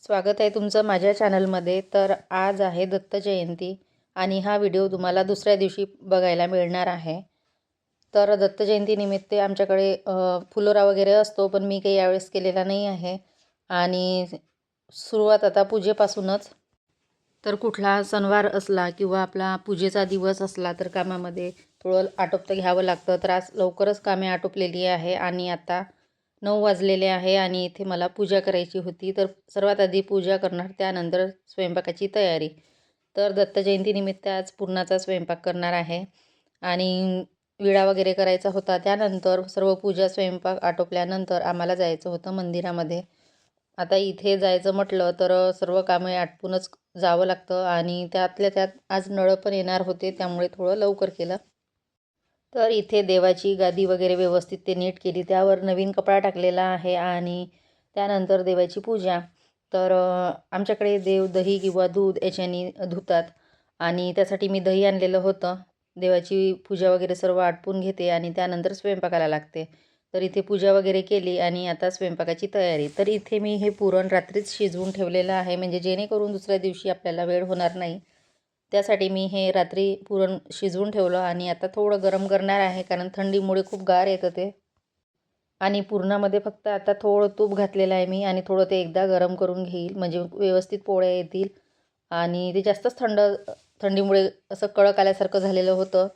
स्वागत आहे तुमचं माझ्या चॅनलमध्ये. तर आज आहे दत्त जयंती आणि हा व्हिडिओ तुम्हाला दुसऱ्या दिवशी बघायला मिळणार आहे. तर दत्त जयंतीनिमित्त आमच्याकडे फुलोरा वगैरे असतो, पण मी काही यावेळेस केलेला नाही आहे. आणि सुरुवात आता पूजेपासूनच. तर कुठला सणवार असला किंवा आपला पूजेचा दिवस असला तर कामामध्ये थोडं आटोपतं घ्यावं लागतं. तर आज लवकरच कामे आटोपलेली आहे आणि आता 9 वाजलेले आहे आणि इथे मला पूजा करायची होती. तर सर्वात आधी पूजा करणार, त्यानंतर स्वयंपाकाची तयारी. तर दत्त जयंतीनिमित्त आज पुरणाचा स्वयंपाक करणार आहे आणि विडा वगैरे करायचा होता. त्यानंतर सर्व पूजा स्वयंपाक आटोपल्यानंतर आम्हाला जायचं होतं मंदिरामध्ये. आता इथे जायचं म्हटलं तर सर्व कामे आटपूनच जावं लागतं आणि त्यातल्या त्यात आज नळ पण येणार होते, त्यामुळे थोडं लवकर केलं. तर इथे देवाची गादी वगैरे व्यवस्थित ते नीट केली, त्यावर नवीन कपडा टाकलेला आहे आणि त्यानंतर देवाची पूजा. तर आमच्याकडे देव दही किंवा दूध याच्याने धुतात आणि त्यासाठी मी दही आणलेलं होतं. देवाची पूजा वगैरे सर्व आटपून घेते आणि त्यानंतर स्वयंपाकाला लागते. तर इथे पूजा वगैरे केली आणि आता स्वयंपाकाची तयारी. तर इथे मी हे पुरण रात्रीच शिजवून ठेवलेलं आहे, म्हणजे जेणेकरून दुसऱ्या दिवशी आपल्याला वेळ होणार नाही. त्यासाठी मी हे रात्री पुरण शिजवून ठेवलं आणि आता थोडं गरम करणार आहे, कारण थंडीमुळे खूप गार येतं ते. आणि पुरणामध्ये फक्त आता थोडं तूप घातलेलं आहे मी आणि थोडं ते एकदा गरम करून घेईल, म्हणजे व्यवस्थित पोळ्या येतील. आणि ते जास्तच थंडीमुळे असं कडक आल्यासारखं झालेलं होतं,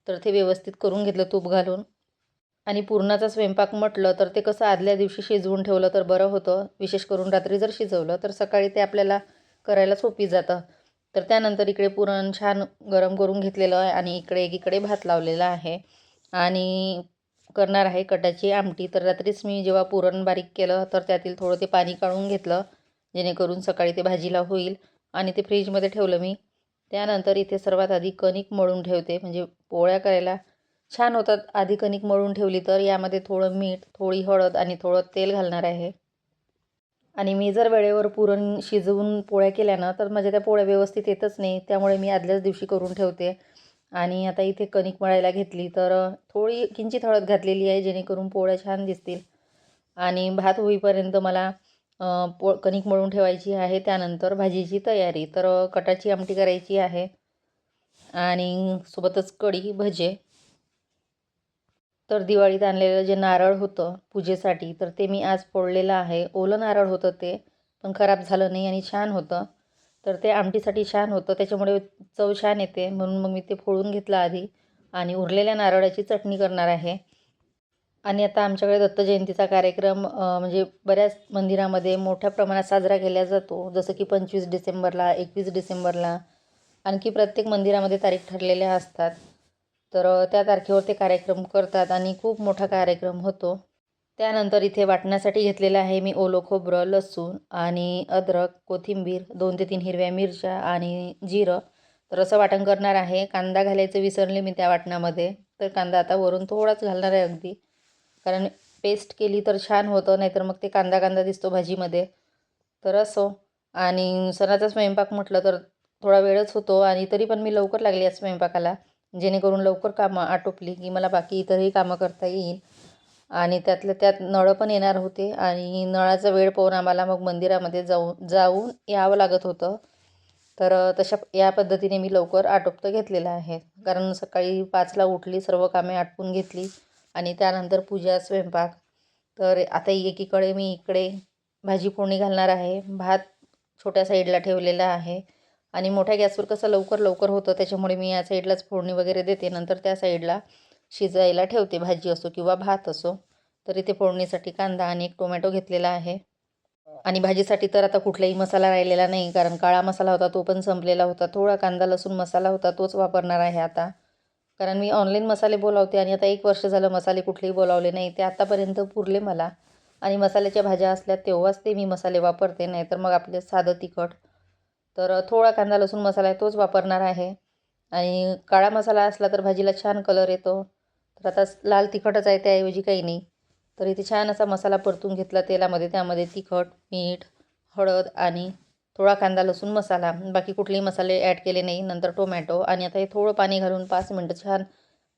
तर ते व्यवस्थित करून घेतलं तूप घालून. आणि पुरणाचा स्वयंपाक म्हटलं तर ते कसं आदल्या दिवशी शिजवून ठेवलं तर बरं होतं. विशेष करून रात्री जर शिजवलं तर सकाळी ते आपल्याला करायला सोपी जातं. तर त्यानंतर इकडे पुरण छान गरम करून घेतलेलं आहे आणि एकीकडे भात लावलेला आहे आणि करणार आहे कटाची आमटी. तर रात्रीच मी जेव्हा पुरण बारीक केलं तर त्यातील थोडं ते पाणी काढून घेतलं, जेणेकरून सकाळी ते भाजीला होईल, आणि ते फ्रीजमध्ये ठेवलं मी. त्यानंतर इथे सर्वात आधी कणिक मळून ठेवते, म्हणजे पोळ्या करायला छान होतात आधी कणिक मळून ठेवली तर. यामध्ये थोडं मीठ, थोडी हळद आणि थोडं तेल घालणार आहे. आणि मी जर वेळेवर पुरण शिजवून पोळ्या केल्या ना तर माझ्या त्या पोळ्या व्यवस्थित येतच नाही, त्यामुळे मी आदल्याच दिवशी करून ठेवते. आणि आता इथे कणिक मळायला घेतली तर थोडी किंचित हळद घातलेली आहे, जेणेकरून पोळ्या छान दिसतील. आणि भात होईपर्यंत मला कणिक मळून ठेवायची आहे. त्यानंतर भाजीची तयारी. तर कटाची आमटी करायची आहे आणि सोबतच कढी, भजे. तर दिवाळीत आणलेलं जे नारळ होतं पूजेसाठी, तर ते मी आज फोडलेलं आहे. ओलं नारळ होतं ते, पण खराब झालं नाही आणि छान होतं. तर ते आमटीसाठी छान होतं, त्याच्यामुळे चव छान येते, म्हणून मग मी ते फोडून घेतलं आधी आणि उरलेल्या नारळाची चटणी करणार आहे. आणि आता आमच्याकडे दत्त जयंतीचा कार्यक्रम म्हणजे बऱ्याच मंदिरामध्ये मोठ्या प्रमाणात साजरा केला जातो. जसं की 25 डिसेंबरला, 21 डिसेंबरला, आणखी प्रत्येक मंदिरामध्ये तारीख ठरलेल्या असतात. तर त्या तारखेवर ते कार्यक्रम करतात आणि खूप मोठा कार्यक्रम होतो. त्यानंतर इथे वाटण्यासाठी घेतलेलं आहे मी ओलं खोबरं, लसूण आणि अद्रक, कोथिंबीर, 2 ते 3 हिरव्या मिरच्या आणि जिरं. तर असं वाटण करणार आहे. कांदा घालायचं विसरले मी त्या वाटणामध्ये, तर कांदा आता वरून थोडाच घालणार आहे अगदी. कारण पेस्ट केली तर छान होतं, नाहीतर मग ते कांदा कांदा दिसतो भाजीमध्ये. तर असो. आणि सणाचा स्वयंपाक म्हटलं तर थोडा वेळच होतो आणि तरी पण मी लवकर लागली आज स्वयंपाकाला, जेणेकरून लवकर कामं आटोपली की मला बाकी इतरही कामं करता येईल. आणि त्यातल्या त्यात नळं पण येणार होते आणि नळाचा वेळ पाहून आम्हाला मग मंदिरामध्ये जाऊन यावं लागत होतं. तर या पद्धतीने मी लवकर आटोपतं घेतलेलं आहे. कारण सकाळी 5ला उठली, सर्व कामे आटपून घेतली आणि त्यानंतर पूजा, स्वयंपाक. तर आता एकीकडे मी इकडे भाजी फोडणी घालणार आहे. भात छोट्या साईडला ठेवलेला आहे आणि मोठ्या गॅसवर कसं लवकर लवकर होतं, त्याच्यामुळे मी या साईडलाच फोडणी वगैरे देते. नंतर त्या साईडला शिजायला ठेवते, भाजी असो किंवा भात असो. तर इथे फोडणीसाठी कांदा आणि एक टोमॅटो घेतलेला आहे. आणि भाजीसाठी तर आता कुठलाही मसाला राहिलेला नाही, कारण काळा मसाला होता तो पण संपलेला होता. थोडा कांदा लसूण मसाला होता, तोच वापरणार आहे आता. कारण मी ऑनलाईन मसाले बोलावते आणि आता 1 वर्ष झालं मसाले कुठलेही बोलावले नाही. ते आतापर्यंत पुरले मला. आणि मसाल्याच्या भाज्या असल्या तेव्हाच ते मी मसाले वापरते, नाहीतर मग आपले साधं तिखट. तर थोडा कांदा लसूण मसाला आहे तोच वापरणार आहे. आणि काळा मसाला असला तर भाजीला छान कलर येतो. तर आता लाल तिखटच आहे, त्याऐवजी काही नाही. तर इथे छान असा मसाला परतून घेतला तेलामध्ये. त्यामध्ये तिखट, मीठ, हळद आणि थोडा कांदा लसूण मसाला, बाकी कुठलेही मसाले ॲड केले नाही. नंतर टोमॅटो आणि आता हे थोडं पाणी घालून 5 मिनटं छान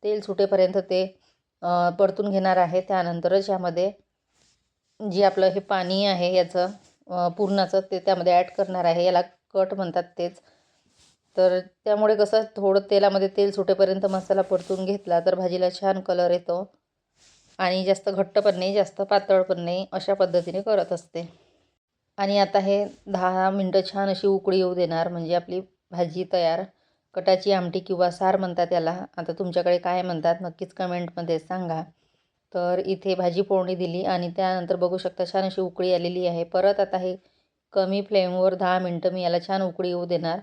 तेल सुटेपर्यंत ते परतून घेणार आहे. त्यानंतरच यामध्ये जे आपलं हे पाणी आहे याचं पुरणाचं ते त्यामध्ये ॲड करणार आहे. याला कट म्हणतात तेच. तर त्यामुळे कसं थोडं तेलामध्ये तेल सुटेपर्यंत मसाला परतून घेतला तर भाजीला छान कलर येतो आणि जास्त घट्ट पण नाही, जास्त पातळ पण नाही, अशा पद्धतीने करत असते. आणि आता हे 10 मिनटं छान अशी उकळी येऊ देणार म्हणजे आपली भाजी तयार. कटाची आमटी किंवा सार म्हणतात याला. आता तुमच्याकडे काय म्हणतात नक्कीच कमेंटमध्ये सांगा. तर इथे भाजी फोडणी दिली आणि त्यानंतर बघू शकता छान अशी उकळी आलेली आहे. परत आता हे कमी फ्लेमवर 10 मिनटं मी याला छान उकळी येऊ देणार.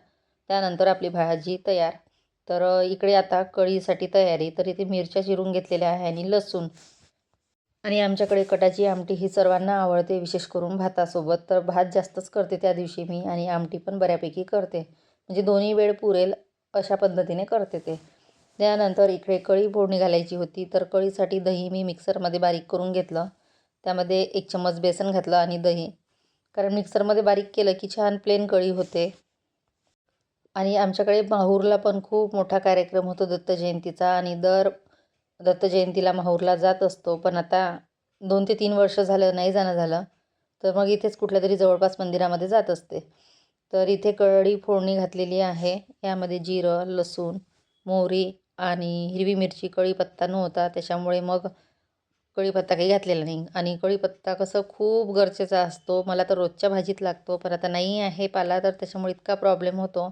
त्यानंतर आपली भाजी तयार. तर इकडे आता कढीसाठी तयारी. तर इथे मिरच्या चिरून घेतलेल्या आहे आणि लसूण. आणि आमच्याकडे कटाची आमटी ही सर्वांना आवडते, विशेष करून भातासोबत. तर भात जास्तच करते त्या दिवशी मी आणि आमटी पण बऱ्यापैकी करते. म्हणजे दोन्ही वेळ पुरेल अशा पद्धतीने करते ते. त्यानंतर इकडे कढी फोडणी घालायची होती. तर कढीसाठी दही मी मिक्सरमध्ये बारीक करून घेतलं. त्यामध्ये 1 चम्मच बेसन घातलं आणि दही. कारण मिक्सरमध्ये बारीक केलं की छान प्लेन कढी होते. आणि आमच्याकडे माहूरला पण खूप मोठा कार्यक्रम होतो दत्त जयंतीचा आणि दर दत्त जयंतीला माहूरला जात असतो. पण आता 2 ते 3 वर्ष झालं नाही जाणं झालं. तर मग इथेच कुठल्यातरी जवळपास मंदिरामध्ये जात असते. तर इथे कढी फोडणी घातलेली आहे. यामध्ये जिरं, लसूण, मोहरी आणि हिरवी मिरची, कढीपत्ता नव्हता त्याच्यामुळे मग कढीपत्ता काही घातलेला नाही. आणि कढीपत्ता कसं खूप गरजेचा असतो. मला तर रोजच्या भाजीत लागतो. पण आता नाही आहे पाला तर त्याच्यामुळे इतका प्रॉब्लेम होतो.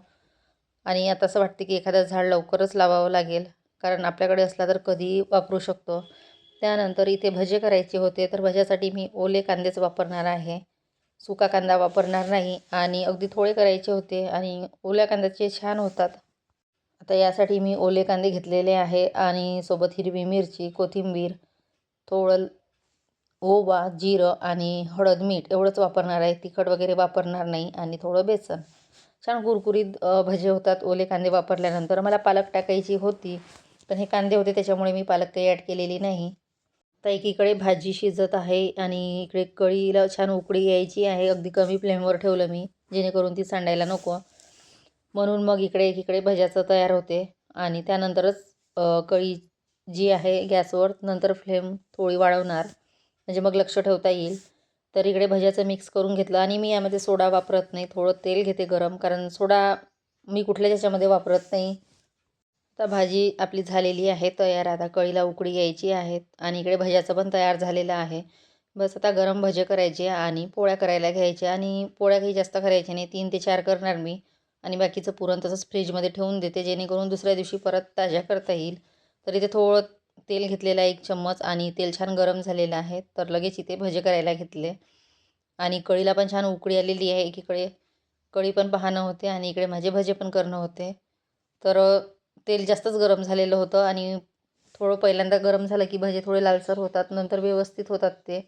आणि आता असं वाटते की एखादं झाड लवकरच लावावं लागेल. कारण आपल्याकडे असला तर कधीही वापरू शकतो. त्यानंतर इथे भजे करायचे होते. तर भज्यासाठी मी ओले कांदेच वापरणार आहे. सुका कांदा वापरणार नाही आणि अगदी थोडे करायचे होते आणि ओल्या कांद्याचे छान होतात. आता यासाठी मी ओले कांदे घेतलेले आहे आणि सोबत हिरवी मिरची, कोथिंबीर, थोडं ओवा, जिरं आणि हळद, मीठ एवढंच वापरणार आहे. तिखट वगैरे वापरणार नाही आणि थोडं बेसन. छान कुरकुरीत भजे होतात ओले कांदे वापरल्यानंतर. मला पालक टाकायची होती, पण हे कांदे होते त्याच्यामुळे मी पालक काही ॲड केलेली नाही. तर एकीकडे भाजी शिजत आहे आणि इकडे कढीला छान उकळी यायची आहे. अगदी कमी फ्लेमवर ठेवलं मी, जेणेकरून ती सांडायला नको. म्हणून मग इकडे एकीकडे भज्याचं तयार होते आणि त्यानंतरच कढी जी आहे गॅसवर नंतर फ्लेम थोडी वाढवणार, म्हणजे मग लक्ष ठेवता येईल. तर इकडे भज्याचं मिक्स करून घेतलं आणि मी यामध्ये सोडा वापरत नाही. थोडं तेल घेते गरम, कारण सोडा मी कुठल्याच ह्याच्यामध्ये वापरत नाही. आता भाजी आपली झालेली आहे तयार. आता कढीला उकळी यायची आहेत आणि इकडे भज्याचं पण तयार झालेलं आहे. बस आता गरम भजे करायचे आणि पोळ्या करायला घ्यायच्या. आणि पोळ्या काही जास्त करायच्या नाही, 3 ते 4 करणार मी आणि बाकीचं पुरण तसंच फ्रीजमध्ये ठेवून देते, जेणेकरून दुसऱ्या दिवशी परत ताज्या करता येईल. तर इथे थोडं तेल घेतलेलं आहे 1 चम्मच आणि तेल छान गरम झालेलं आहे. तर लगेच इथे भजे करायला घेतले आणि कढीला पण छान उकळी आलेली आहे. एकीकडे कढी पण पाहणं होते आणि इकडे माझे भजे पण करणं होते. तर तेल जास्तच गरम झालेलं होतं आणि थोडं पहिल्यांदा गरम झालं की भजे थोडे लालसर होतात, नंतर व्यवस्थित होतात ते.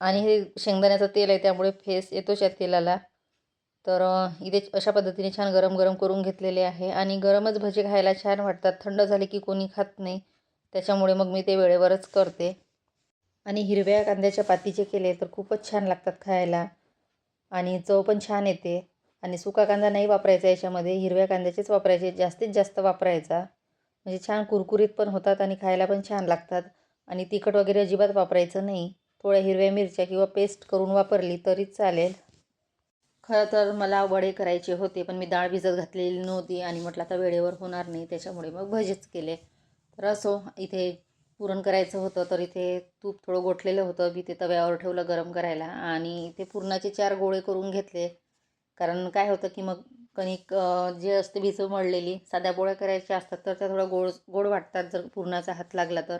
आणि हे शेंगदाण्याचं तेल आहे त्यामुळे फेस येतोच या तेलाला. तर इथे अशा पद्धतीने छान गरम गरम करून घेतलेले आहे आणि गरमच भजे खायला छान वाटतात. थंड झाले की कोणी खात नाही, त्याच्यामुळे मग मी ते वेळेवरच करते. आणि हिरव्या कांद्याच्या पातीचे केले तर खूपच छान लागतात खायला आणि चव पण छान येते. आणि सुका कांदा नाही वापरायचा याच्यामध्ये, हिरव्या कांद्याचेच वापरायचे, जास्तीत जास्त वापरायचा. म्हणजे छान कुरकुरीत पण होतात आणि खायला पण छान लागतात. आणि तिखट वगैरे अजिबात वापरायचं नाही. थोड्या हिरव्या मिरच्या किंवा पेस्ट करून वापरली तरी चालेल. खरं तर मला वडे करायचे होते, पण मी डाळ भिजत घातलेली नव्हती आणि म्हटलं आता वेळेवर होणार नाही, त्याच्यामुळे मग भजेच केले. तर असो, इथे पुरण करायचं होतं तर इथे तूप थोडं गोठलेलं होतं, मी ते तव्यावर ठेवलं गरम करायला आणि इथे पुरणाचे 4 गोळे करून घेतले. कारण काय होतं की मग कणिक जे असते भिजू मळलेली, साध्या पोळ्या करायच्या असतात तर त्या थोड्या गोड गोड वाटतात जर पुरणाचा हात लागला तर.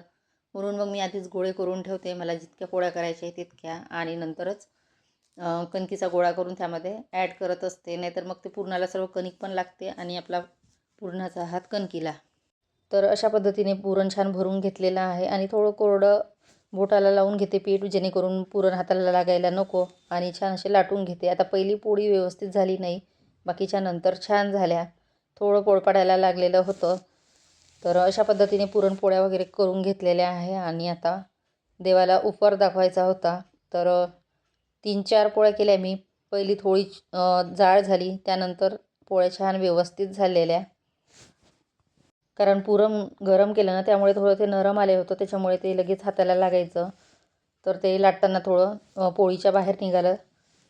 म्हणून मग मी आधीच गोळे करून ठेवते, मला जितक्या पोळ्या करायच्या आहे तितक्या, आणि नंतरच कणकीचा गोळा करून त्यामध्ये ॲड करत असते. नाहीतर मग ते पुरणाला सर्व कणिक पण लागते आणि आपला पुरणाचा हात कणकीला. तर अशा पद्धतीने पुरण छान भरून घेतलेलं आहे आणि थोडं कोरडं बोटाला लावून घेते पीठ, जेणेकरून पुरण हाताला लागायला नको, आणि छान असे लाटून घेते. आता पहिली पोळी व्यवस्थित झाली नाही, बाकीच्या नंतर छान झाल्या. थोडं पोळपाडायला लागलेलं होतं. तर अशा पद्धतीने पुरणपोळ्या वगैरे करून घेतलेल्या आहे आणि आता देवाला उपवास दाखवायचा होता. तर 3-4 पोळ्या केल्या मी. पहिली थोडी जाड झाली, त्यानंतर पोळ्या छान व्यवस्थित झालेल्या. कारण पुरण गरम केलं ना त्यामुळे थोडं ते नरम आले होतं, त्याच्यामुळे ते लगेच हाताला लागायचं. तर ते लाटताना थोडं पोळीच्या बाहेर निघालं.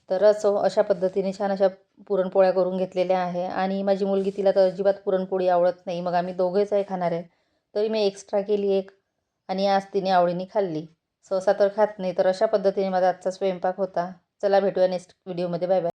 तर असो अशा पद्धतीने छान अशा पुरणपोळ्या करून घेतलेल्या आहे. आणि माझी मुलगी, तिला तर अजिबात पुरणपोळी आवडत नाही. मग आम्ही दोघेच आहे खाणारे, तरी मी एक्स्ट्रा केली एक आणि आज तिने आवडीने खाल्ली. सहसा तर खात नाही. तर अशा पद्धतीने माझा आजचा स्वयंपाक होता. चला भेटूया नेक्स्ट व्हिडिओमध्ये. Bye bye.